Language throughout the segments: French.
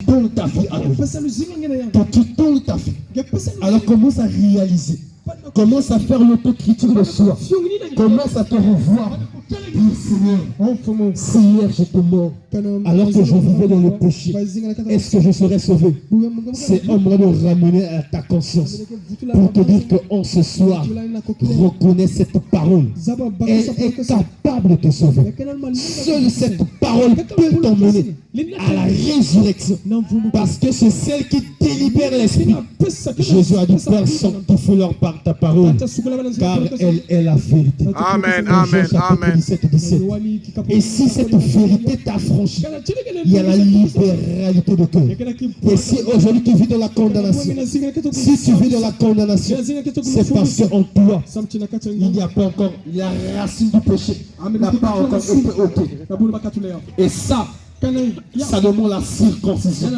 donnes ta vie à Dieu. Que tu donnes ta vie. Alors commence à réaliser. Commence à faire l'autocritique de soi. Commence à te revoir. Dis Seigneur, je te mens. Alors que je vivais dans le péché, est-ce que je serais sauvé? C'est un moyen de ramener à ta conscience pour te dire qu'en ce soir, reconnais cette parole. Elle est capable de te sauver. Seule cette parole peut t'emmener à la résurrection. Parce que c'est celle qui délibère l'esprit. Jésus a dit, Père, sanctifie-leur par ta parole, car elle est la vérité. Amen, amen, amen. 17, 17. Et si cette vérité t'affranchit, il y a la libéralité de cœur. Et si aujourd'hui tu vis dans la condamnation, si tu vis dans la condamnation, c'est parce qu'en toi, il n'y a pas encore la racine du péché n'a pas encore été ôtée. Et ça demande la circoncision.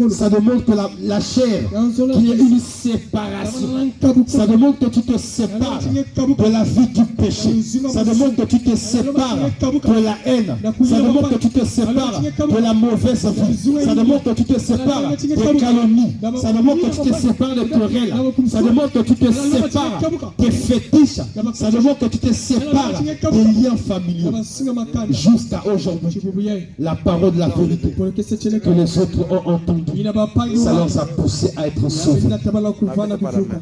Ça demande que la chair, qu'il y ait une séparation. Ça demande que tu te sépares de la vie du péché. Ça demande que tu te sépares de la haine. Ça demande que tu te sépares de la mauvaise vie. Ça demande que tu te sépares des calomnies. Ça demande que tu te sépares des querelles. Ça demande que tu te sépares des fétiches. Ça demande que tu te sépares des liens familiaux. Jusqu'à aujourd'hui, la parole de la vérité que les autres ont entendu, ça leur a poussé à être sauvés.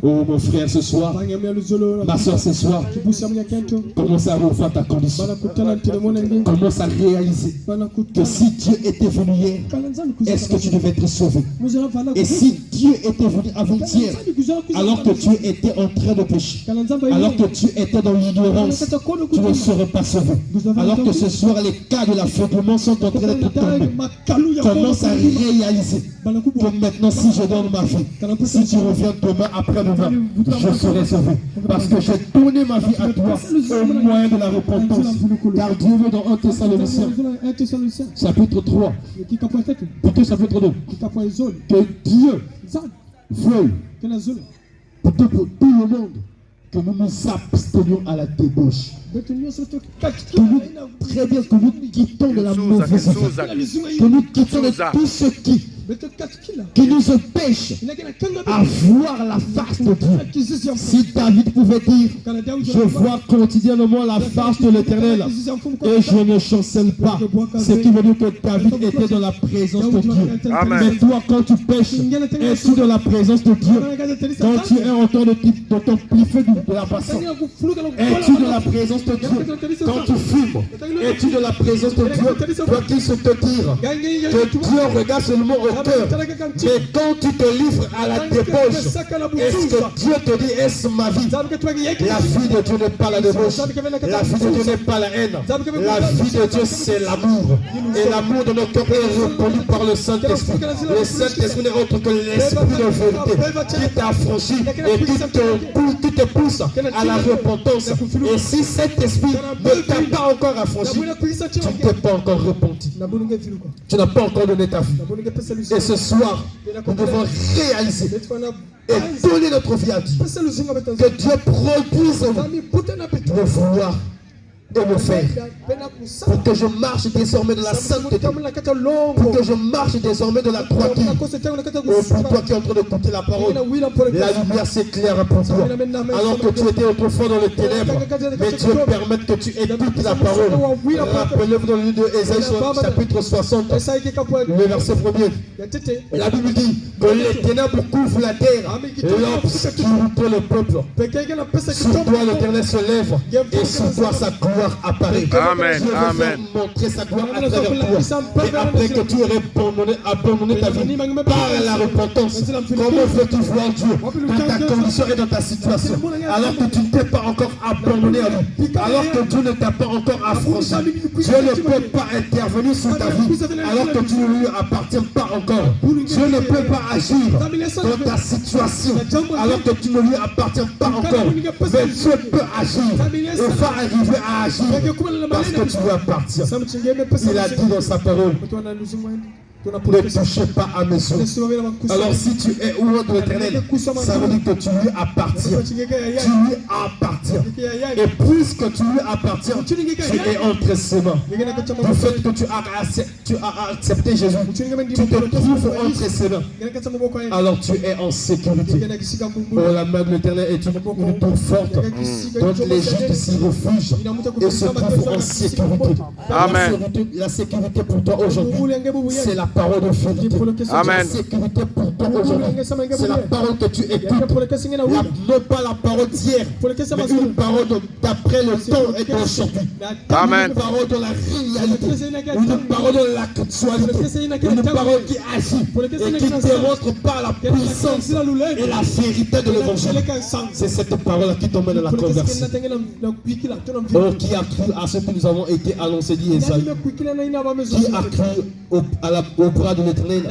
Oh mon frère, ce soir, ma soeur, ce soir, commence à revoir ta condition. Commence à réaliser que si Dieu était venu hier, est-ce que tu devais être sauvé? Et si Dieu était venu avant-hier, alors que tu étais en train de pécher, alors que tu étais dans l'ignorance, tu ne serais pas sauvé. Alors que ce soir, les cas de l'affrontement sont en train d'être tombés. Commence à réaliser que maintenant, si je donne ma vie, si tu reviens demain, après-demain, je serai sauvé. Parce que j'ai donné ma vie à toi au moyen de la repentance. Car Dieu veut dans 1 Thessaloniciens, chapitre 3, plutôt chapitre 2, que Dieu veuille pour tout le monde que nous nous abstenions à la débauche. Très bien, que nous quittons de la mauvaise vie, que nous quittons de tout ce qui nous empêche à voir la face de Dieu. Si David pouvait dire, je vois quotidiennement la face de l'Éternel et je ne chancelle pas, ce qui veut dire que David était dans la présence de Dieu. Mais toi, quand tu pêches, es-tu dans la présence de Dieu? Quand tu es en train de t'amplifier de la façon, es-tu dans la présence de Dieu? Quand tu fumes, es-tu dans la présence de Dieu? Doit-il se te dire que Dieu regarde seulement au cœur? Mais quand tu te livres à la débauche, est-ce que Dieu te dit, est-ce ma vie? La vie de Dieu n'est pas la débauche. La vie de Dieu n'est pas la haine. La vie de Dieu, c'est l'amour. Et l'amour de notre cœur est répandu par le Saint-Esprit. Le Saint-Esprit n'est autre que l'Esprit de vérité qui t'a affranchi et qui te pousse à la repentance. Et si cet esprit ne t'a pas encore affranchi, tu ne t'es pas encore repenti. Tu n'as pas encore donné ta vie. Et ce soir, nous devons réaliser et donner notre vie à Dieu. Que Dieu produise le vouloir de me faire, pour que je marche désormais de la sainteté, pour que je marche désormais de la droiture. Oh, pour toi qui es en train d'écouter la parole, la lumière s'éclaire pour toi. Alors que tu étais autrefois dans les ténèbres, mais Dieu permet que tu écoutes la parole. Rappelez-vous dans le livre de Ésaïe chapitre 60, le verset 1er. La Bible dit que les ténèbres couvrent la terre et l'obscurité le peuple. Sur toi l'Éternel se lève et sur toi sa gloire apparaît. Amen, Dieu amen. veut montrer sa gloire à travers toi. Et après que tu aies abandonné ta vie par la repentance, comment veux-tu voir Dieu dans ta condition et dans ta situation, alors que tu ne t'es pas encore abandonné à lui, alors que Dieu ne t'a pas encore affranchi? Dieu ne peut pas intervenir sur ta vie alors que tu ne lui appartiens pas encore. Dieu ne peut pas agir dans ta situation alors que tu ne lui appartiens pas encore. Mais Dieu peut agir et va arriver à agir parce que tu lui appartiens. Il a dit dans sa parole, Ne touchez pas à mes eaux. Alors si tu es au nom de l'Éternel, ça veut dire que tu lui appartiens. Tu lui appartiens. Et puisque tu lui appartiens, tu es entre ses mains. Du fait que tu as accepté Jésus, tu te trouves entre ses mains. Alors tu es en sécurité. Oh, la main de l'Éternel est une tour forte. Donc les gens s'y refugient et se trouvent en sécurité. Amen. La sécurité pour toi aujourd'hui, c'est la parole de vérité. Amen. La sécurité pour toi aujourd'hui, c'est la parole que tu écoutes. Non pas la parole d'hier, mais une parole d'après le temps et d'aujourd'hui. Amen. Une parole de la réalité, une parole de l'actualité, une parole qui agit et qui démontre par la puissance et la vérité de l'évangile. C'est cette parole qui t'emmène à la conversion. Oh, qui a cru à ce que nous avons été annoncé, dit Esaïe? Qui a cru au bras de l'Éternel?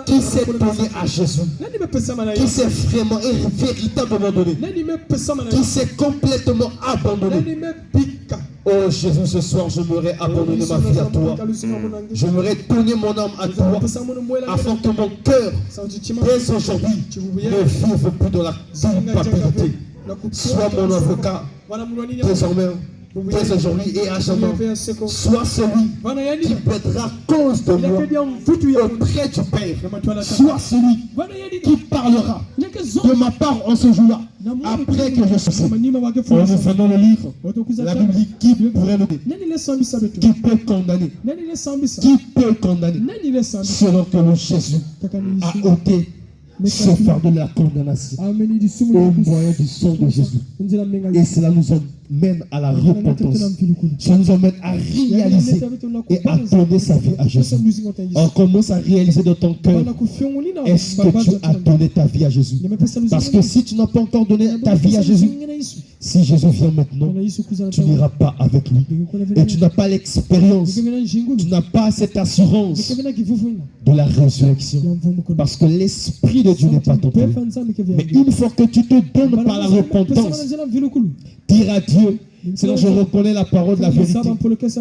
Qui s'est donné à Jésus? Qui s'est vraiment et véritablement donné? Qui s'est complètement abandonné? Oh Jésus, ce soir, je m'aurais abandonné ma vie à toi. Je m'aurais donné mon âme à toi, afin que mon cœur, dès aujourd'hui, ne vive plus dans la culpabilité. Sois mon avocat, désormais, dès aujourd'hui et à jamais. Sois celui qui plaidera cause de moi auprès du Père. Sois celui qui parlera de ma part en ce jour-là, après que je sois. En nous venons le livre, la Bible dit qui pourrait nous dire, qui peut condamner, qui peut condamner, selon que le Jésus a ôté ce fardeau de la condamnation au moyen du sang de Jésus. Et cela nous emmène à la repentance. Ça nous emmène à réaliser et à donner sa vie à Jésus. On commence à réaliser dans ton cœur, est-ce que tu as donné ta vie à Jésus? Parce que si tu n'as pas encore donné ta vie à Jésus, si Jésus vient maintenant, tu n'iras pas avec lui. Et tu n'as pas l'expérience, tu n'as pas cette assurance de la résurrection. Parce que l'Esprit de Dieu n'est pas ton Père. Mais une fois que tu te donnes par la repentance, dire à Dieu, sinon je reconnais la parole de la vérité.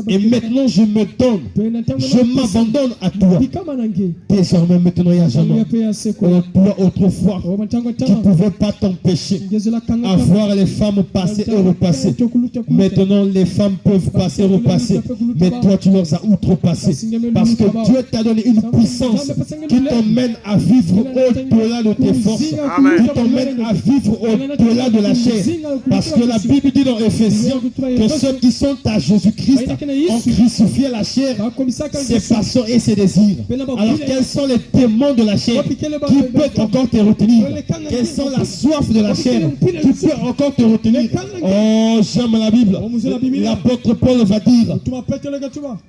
Et maintenant je me donne, je m'abandonne à toi. Désormais, maintenant et à jamais. Toi autrefois, qui ne pouvais pas t'empêcher à voir les femmes passer et repasser. Maintenant les femmes peuvent passer et repasser. Mais toi tu leur as outrepassés. Parce que Dieu t'a donné une puissance qui t'emmène à vivre au-delà de tes forces. Qui t'emmène à vivre au-delà de la chair. Parce que la Bible dit dans Éphésiens que ceux qui sont à Jésus-Christ ont crucifié la chair, ses passions et ses désirs. Alors quels sont les démons de la chair qui peuvent encore te retenir? Quelles sont la soif de la chair qui peut encore te retenir? Oh, j'aime la Bible. L'apôtre Paul va dire,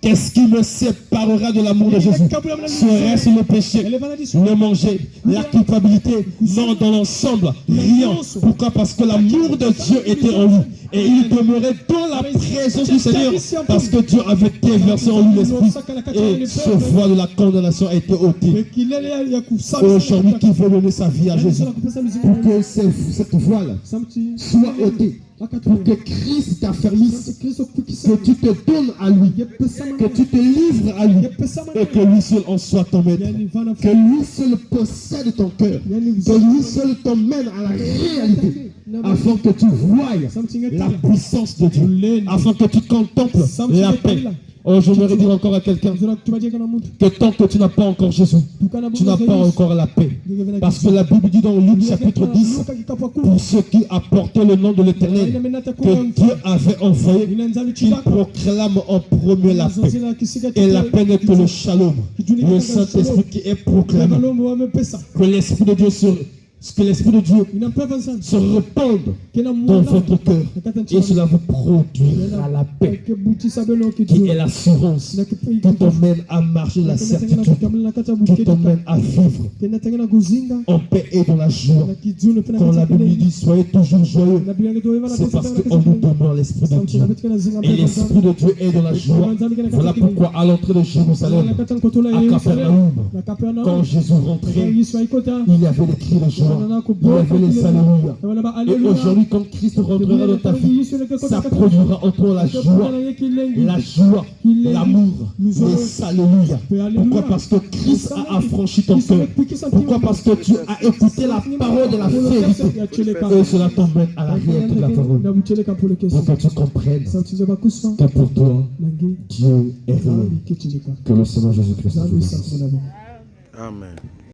qu'est-ce qui me séparera de l'amour de Jésus? Serait-ce le péché, le manger, la culpabilité? Non, dans l'ensemble, rien. Pourquoi? Parce que l'amour de Dieu était en lui. Et il demeurait dans la présence du Seigneur parce que Dieu avait déversé en lui l'esprit. Et ce voile de la condamnation a été ôté. Aujourd'hui, qui veut donner sa vie à Jésus pour que cette voile soit ôtée, pour que Christ t'affermisse, que tu te donnes à lui, que tu te livres à lui, et que lui seul en soit ton maître, que lui seul possède ton cœur, que lui seul t'emmène à la réalité, afin que tu voies la puissance de Dieu, afin que tu contemples la paix. Oh, je voudrais dire encore à quelqu'un que tant que tu n'as pas encore Jésus, tu n'as pas encore la paix. Parce que la Bible dit dans Luc chapitre 10, pour ceux qui apportaient le nom de l'Éternel, que Dieu avait envoyé, qu'il proclame en premier la paix. Et la paix n'est que le shalom, le Saint-Esprit qui est proclamé. Que l'Esprit de Dieu que l'Esprit de Dieu se répande dans votre cœur et cela vous produira la paix qui est l'assurance qui t'emmène à marcher la certitude, qui t'emmène à vivre en paix et dans la joie. Quand la Bible dit soyez toujours joyeux, c'est parce qu'on nous demeure l'Esprit de Dieu et l'Esprit de Dieu est dans la joie. Voilà pourquoi à l'entrée de Jérusalem, à Capernaum, quand Jésus rentrait, il y avait des cris de joie. il y avait les alléluia. Et aujourd'hui, quand Christ rentrera dans ta vie, ça produira en toi la joie, l'amour, les alléluia. Pourquoi? Parce que Christ a affranchi ton cœur. Pourquoi? Parce que tu as écouté la parole de la vérité. Et cela t'emmène à la réalité de la parole. Pour que tu comprennes que pour toi, Dieu est réel. Que le Seigneur Jésus-Christ te bénisse. Amen.